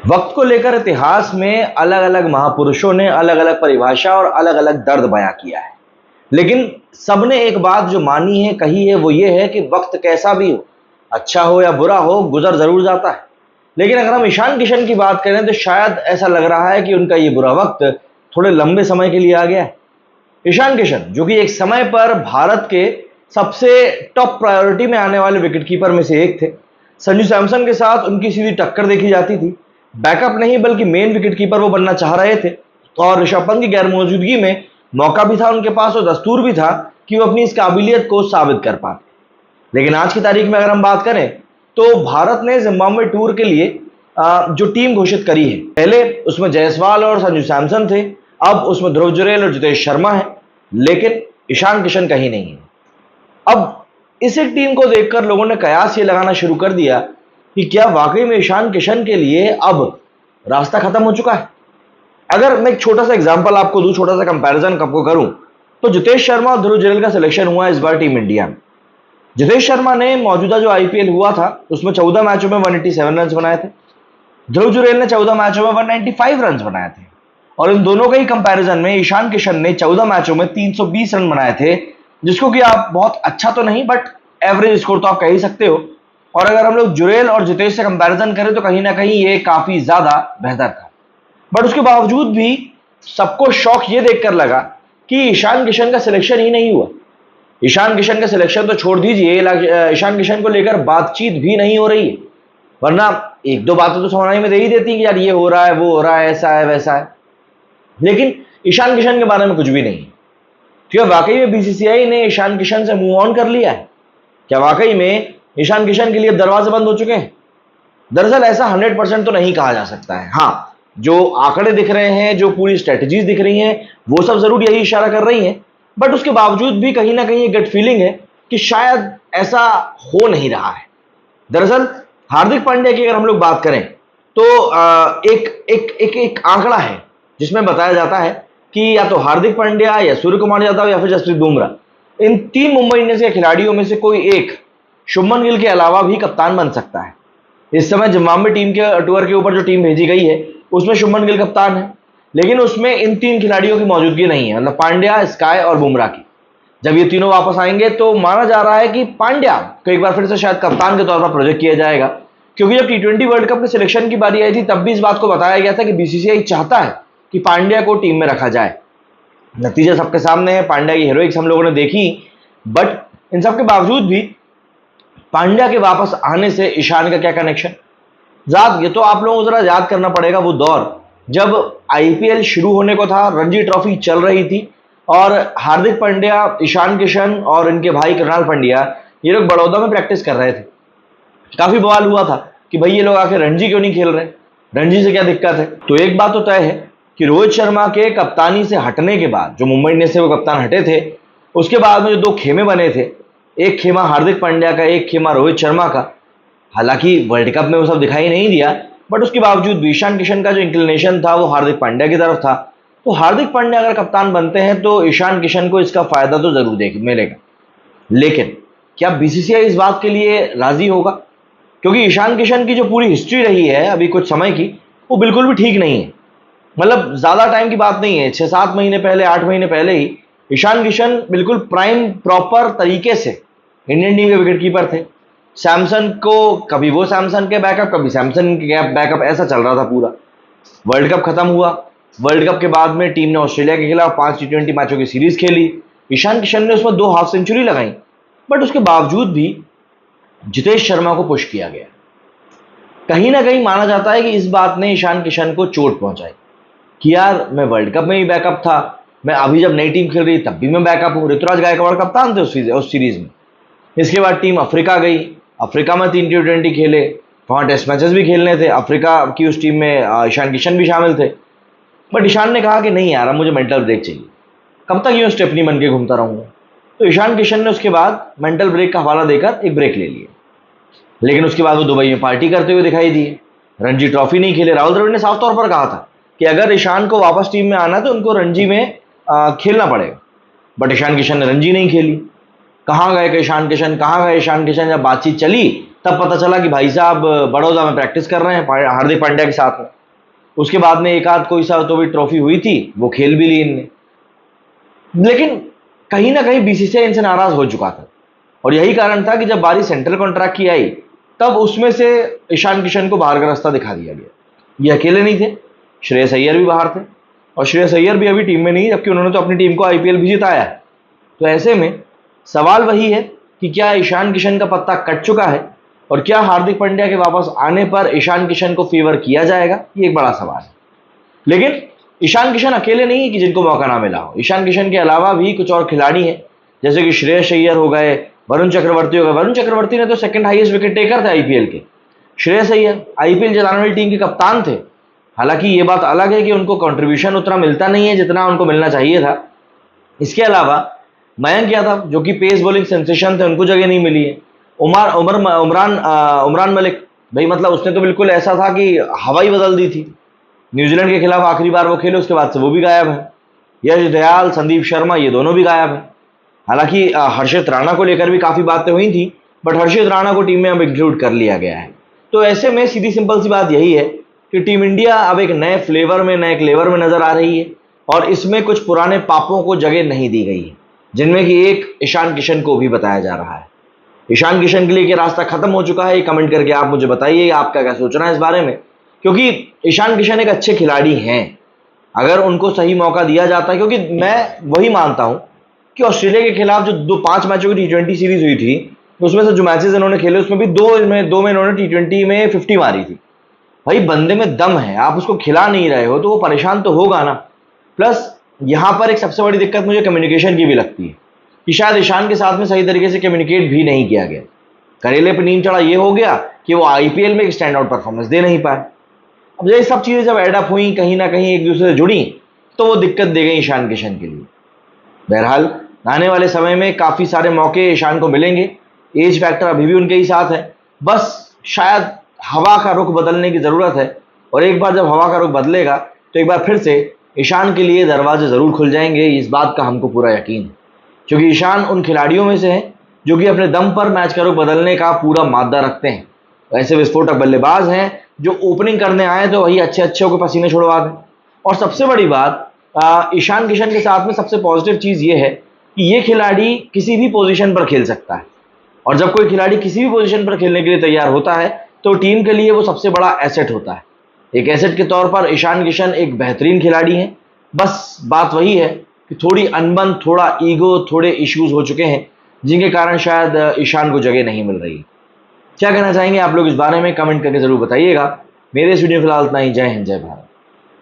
वक्त को लेकर इतिहास में अलग अलग महापुरुषों ने अलग अलग परिभाषा और अलग अलग दर्द बयां किया है। लेकिन सबने एक बात जो मानी है, कही है, वो ये है कि वक्त कैसा भी हो, अच्छा हो या बुरा हो, गुजर जरूर जाता है। लेकिन अगर हम ईशान किशन की बात करें तो शायद ऐसा लग रहा है कि उनका ये बुरा वक्त थोड़े लंबे समय के लिए आ गया है। ईशान किशन, जो कि एक समय पर भारत के सबसे टॉप प्रायोरिटी में आने वाले विकेटकीपर में से एक थे। संजू सैमसन के साथ उनकी सीधी टक्कर देखी जाती थी। बैकअप नहीं बल्कि मेन विकेटकीपर वो बनना चाह रहे थे, और ऋषभ पंत की गैर मौजूदगी में मौका भी था उनके पास और दस्तूर भी था कि वो अपनी इस काबिलियत को साबित कर पाते। लेकिन आज की तारीख में अगर हम बात करें तो भारत ने जिम्बाब्वे टूर के लिए जो टीम घोषित करी है, पहले उसमें जायसवाल और संजू सैमसन थे, अब उसमें ध्रुव जुरैल और जितेश शर्मा है, लेकिन ईशान किशन कहीं नहीं है। अब इस एक टीम को देखकर लोगों ने कयास ये लगाना शुरू कर दिया कि क्या वाकई में ईशान किशन के लिए अब रास्ता खत्म हो चुका है। अगर मैं एक छोटा सा एग्जांपल आपको दूं, छोटा सा कंपैरिजन आपको करूं, तो जितेश शर्मा और ध्रुव जुरैल का सिलेक्शन हुआ इस बार टीम इंडिया में। जितेश शर्मा ने मौजूदा जो आईपीएल हुआ था उसमें 14 मैचों में 187 रन बनाए थे। ध्रुव जुरैल ने 14 मैचों में 195 रन बनाए थे। और इन दोनों के ही कंपैरिजन में ईशान किशन ने 14 मैचों में 320 रन बनाए थे, जिसको कि आप बहुत अच्छा तो नहीं बट एवरेज स्कोर तो आप कह ही सकते हो। और अगर हम लोग जुरैल और जितेश से कंपैरिजन करें तो कहीं ना कहीं ये काफी ज्यादा बेहतर था। बट उसके बावजूद भी सबको शौक ये देखकर लगा कि ईशान किशन का सिलेक्शन ही नहीं हुआ। ईशान किशन का सिलेक्शन तो छोड़ दीजिए, ईशान किशन को लेकर बातचीत भी नहीं हो रही है। वरना एक दो बातें तो सुनाई में दे ही देती है कि यार ये हो रहा है, वो हो रहा है, ऐसा है, वैसा है। लेकिन ईशान किशन के बारे में कुछ भी नहीं है। क्या वाकई में बीसीसीआई ने ईशान किशन से मूव ऑन कर लिया है? क्या वाकई में ईशान किशन के लिए दरवाजे बंद हो चुके हैं? दरअसल ऐसा 100% तो नहीं कहा जा सकता है। हाँ, जो आंकड़े दिख रहे हैं, जो पूरी स्ट्रेटजीज दिख रही हैं, वो सब जरूर यही इशारा कर रही हैं। बट उसके बावजूद भी कहीं ना कहीं गट फीलिंग है कि शायद ऐसा हो नहीं रहा है। दरअसल हार्दिक पांड्या की अगर हम लोग बात करें तो एक एक एक एक आंकड़ा है जिसमें बताया जाता है कि या तो हार्दिक पांड्या या सूर्य कुमार यादव या फिर जसप्रीत बुमराह, इन तीन मुंबई इंडियंस के खिलाड़ियों में से कोई एक शुभमन गिल के अलावा भी कप्तान बन सकता है। इस समय जिम्बाब्वे टीम के टूर के ऊपर जो टीम भेजी गई है उसमें शुभमन गिल कप्तान है, लेकिन उसमें इन तीन खिलाड़ियों की मौजूदगी नहीं है, मतलब पांड्या, स्काई और बुमराह की। जब ये तीनों वापस आएंगे तो माना जा रहा है कि पांड्या को एक बार फिर से शायद कप्तान के तौर पर प्रोजेक्ट किया जाएगा, क्योंकि जब टी20 वर्ल्ड कप के सिलेक्शन की बारी आई थी तब भी इस बात को बताया गया था कि बीसीसीआई चाहता है कि पांड्या को टीम में रखा जाए। नतीजा सबके सामने है, पांड्या की हीरोइक्स हम लोगों ने देखी। बट इन सब के बावजूद भी पांड्या के वापस आने से ईशान का क्या कनेक्शन? ये तो आप लोगों को जरा याद करना पड़ेगा वो दौर जब आईपीएल शुरू होने को था, रणजी ट्रॉफी चल रही थी और हार्दिक पांड्या, ईशान किशन और इनके भाई कृणाल पांड्या ये लोग बड़ौदा में प्रैक्टिस कर रहे थे। काफी बवाल हुआ था कि भाई ये लोग आके रणजी क्यों नहीं खेल रहे, रणजी से क्या दिक्कत है। तो एक बात तो तय है कि रोहित शर्मा के कप्तानी से हटने के बाद, जो मुंबई इंडियंस से वो कप्तान हटे थे, उसके बाद में जो दो खेमे बने थे, एक खेमा हार्दिक पांड्या का, एक खेमा रोहित शर्मा का। हालांकि वर्ल्ड कप में वो सब दिखाई नहीं दिया, बट उसके बावजूद भी ईशान किशन का जो इंक्लिनेशन था वो हार्दिक पांड्या की तरफ था। तो हार्दिक पांड्या अगर कप्तान बनते हैं तो ईशान किशन को इसका फायदा तो जरूर मिलेगा। लेकिन क्या बीसीसीआई इस बात के लिए राजी होगा? क्योंकि ईशान किशन की जो पूरी हिस्ट्री रही है अभी कुछ समय की, वो बिल्कुल भी ठीक नहीं है। मतलब ज्यादा टाइम की बात नहीं है, 6-7 महीने पहले, 8 महीने पहले ही ईशान किशन बिल्कुल प्राइम प्रॉपर तरीके से इंडियन टीम के विकेटकीपर थे। सैमसन को, कभी वो सैमसन के बैकअप, कभी सैमसन के बैकअप, ऐसा चल रहा था पूरा। वर्ल्ड कप खत्म हुआ, वर्ल्ड कप के बाद में टीम ने ऑस्ट्रेलिया के खिलाफ 5 टी20 मैचों की सीरीज खेली। ईशान किशन ने उसमें 2 हाफ सेंचुरी लगाई, बट उसके बावजूद भी जितेश शर्मा को पुश किया गया। कहीं ना कहीं माना जाता है कि इस बात ने ईशान किशन को चोट पहुंचाई कि यार मैं वर्ल्ड कप में ही बैकअप था, मैं अभी जब नई टीम खेल रही तब भी मैं बैकअप हूं। ऋतुराज गायकवाड़ कप्तान थे उस सीरीज में। इसके बाद टीम अफ्रीका गई, अफ्रीका में 3 टी20 खेले, वहां टेस्ट मैचेस भी खेलने थे। अफ्रीका की उस टीम में ईशान किशन भी शामिल थे। बट ईशान ने कहा कि नहीं यार, अब मुझे मेंटल ब्रेक चाहिए, कब तक यूं स्टेपनी बन के घूमता रहूंगा। तो ईशान किशन ने उसके बाद मेंटल ब्रेक का हवाला देकर एक ब्रेक ले लिया। लेकिन उसके बाद वो दुबई में पार्टी करते हुए दिखाई दिए, रणजी ट्रॉफी नहीं खेले। राहुल द्रविड़ ने साफ तौर पर कहा था कि अगर ईशान को वापस टीम में आना है तो उनको रणजी में खेलना पड़ेगा। बट ईशान किशन ने रणजी नहीं खेली। कहाँ गए ईशान किशन, कहाँ गए ईशान किशन? जब बातचीत चली तब पता चला कि भाई साहब बड़ौदा में प्रैक्टिस कर रहे हैं हार्दिक पांड्या के साथ में। उसके बाद में एक आध कोई सा तो भी ट्रॉफी हुई थी, वो खेल भी ली इनने। लेकिन कहीं ना कहीं बीसीसीआई इनसे नाराज हो चुका था, और यही कारण था कि जब बारी सेंट्रल कॉन्ट्रैक्ट की आई तब उसमें से ईशान किशन को बाहर का रास्ता दिखा दिया गया। ये अकेले नहीं थे, श्रेयस अय्यर भी बाहर थे, और श्रेयस अय्यर भी अभी टीम में नहीं, जबकि उन्होंने तो अपनी टीम को आईपीएल भी जिताया है। तो ऐसे में सवाल वही है कि क्या ईशान किशन का पत्ता कट चुका है, और क्या हार्दिक पांड्या के वापस आने पर ईशान किशन को फेवर किया जाएगा, ये एक बड़ा सवाल है। लेकिन ईशान किशन अकेले नहीं है कि जिनको मौका ना मिला हो। ईशान किशन के अलावा भी कुछ और खिलाड़ी हैं, जैसे कि श्रेयस अय्यर हो गए, वरुण चक्रवर्ती हो गए। वरुण चक्रवर्ती ने तो सेकंड हाईएस्ट विकेट टेकर थे आईपीएल के। श्रेयस अय्यर आईपीएल जिताने वाली टीम के कप्तान थे। हालांकि ये बात अलग है कि उनको कंट्रीब्यूशन उतना मिलता नहीं है जितना उनको मिलना चाहिए था। इसके अलावा मयंक यादव, जो कि पेस बॉलिंग सेंसेशन थे, उनको जगह नहीं मिली है। उमरान मलिक, भाई मतलब उसने तो बिल्कुल ऐसा था कि हवा ही बदल दी थी। न्यूजीलैंड के खिलाफ आखिरी बार वो खेले, उसके बाद से वो भी गायब है। यश दयाल, संदीप शर्मा, ये दोनों भी गायब हैं। हालांकि हर्षित राणा को लेकर भी काफी बातें हुई थी, बट हर्षित राणा को टीम में अब इंक्लूड कर लिया गया है। तो ऐसे में सीधी सिंपल सी बात यही है कि टीम इंडिया अब एक नए फ्लेवर में, नए क्लेवर में नजर आ रही है, और इसमें कुछ पुराने पापों को जगह नहीं दी गई है, जिनमें कि एक ईशान किशन को भी बताया जा रहा है। ईशान किशन के लिए क्या रास्ता खत्म हो चुका है, ये कमेंट करके आप मुझे बताइए आपका क्या सोचना है इस बारे में। क्योंकि ईशान किशन एक अच्छे खिलाड़ी हैं, अगर उनको सही मौका दिया जाता है। क्योंकि मैं वही मानता हूं कि ऑस्ट्रेलिया के खिलाफ जो 5 मैचों की T20 सीरीज हुई थी, उसमें से जो मैचेस इन्होंने खेले उसमें भी दो में इन्होंने T20 में 50 मारी थी। भाई बंदे में दम है, आप उसको खिला नहीं रहे हो तो वो परेशान तो होगा ना। प्लस यहां पर एक सबसे बड़ी दिक्कत मुझे कम्युनिकेशन की भी लगती है कि शायद ईशान के साथ में सही तरीके से कम्युनिकेट भी नहीं किया गया। करेले पे नींद चढ़ा ये हो गया कि वो आईपीएल में एक स्टैंड आउट परफॉर्मेंस दे नहीं पाए। अब ये सब चीजें जब एड अप हुई, कहीं ना कहीं एक दूसरे से जुड़ी, तो वो दिक्कत दे गई ईशान किशन के लिए। बहरहाल आने वाले समय में काफी सारे मौके ईशान को मिलेंगे। एज फैक्टर अभी भी उनके ही साथ है, बस शायद हवा का रुख बदलने की जरूरत है। और एक बार जब हवा का रुख बदलेगा तो एक बार फिर से ईशान के लिए दरवाजे जरूर खुल जाएंगे, इस बात का हमको पूरा यकीन है। क्योंकि ईशान उन खिलाड़ियों में से है जो कि अपने दम पर मैच का रुख बदलने का पूरा मादा रखते हैं। ऐसे विस्फोटक बल्लेबाज हैं जो ओपनिंग करने आए तो वही अच्छे अच्छे होकर पसीने छुड़वा दें। और सबसे बड़ी बात, ईशान किशन के साथ में सबसे पॉजिटिव चीज ये है कि ये खिलाड़ी किसी भी पोजीशन पर खेल सकता है, और जब कोई खिलाड़ी किसी भी पोजीशन पर खेलने के लिए तैयार होता है तो टीम के लिए वो सबसे बड़ा एसेट होता है। एक एसेट के तौर पर ईशान किशन एक बेहतरीन खिलाड़ी हैं। बस बात वही है कि थोड़ी अनबन, थोड़ा ईगो, थोड़े इश्यूज हो चुके हैं, जिनके कारण शायद ईशान को जगह नहीं मिल रही। क्या कहना चाहेंगे आप लोग इस बारे में, कमेंट करके जरूर बताइएगा। मेरे इस वीडियो फिलहाल इतना ही। जय हिंद, जय भारत।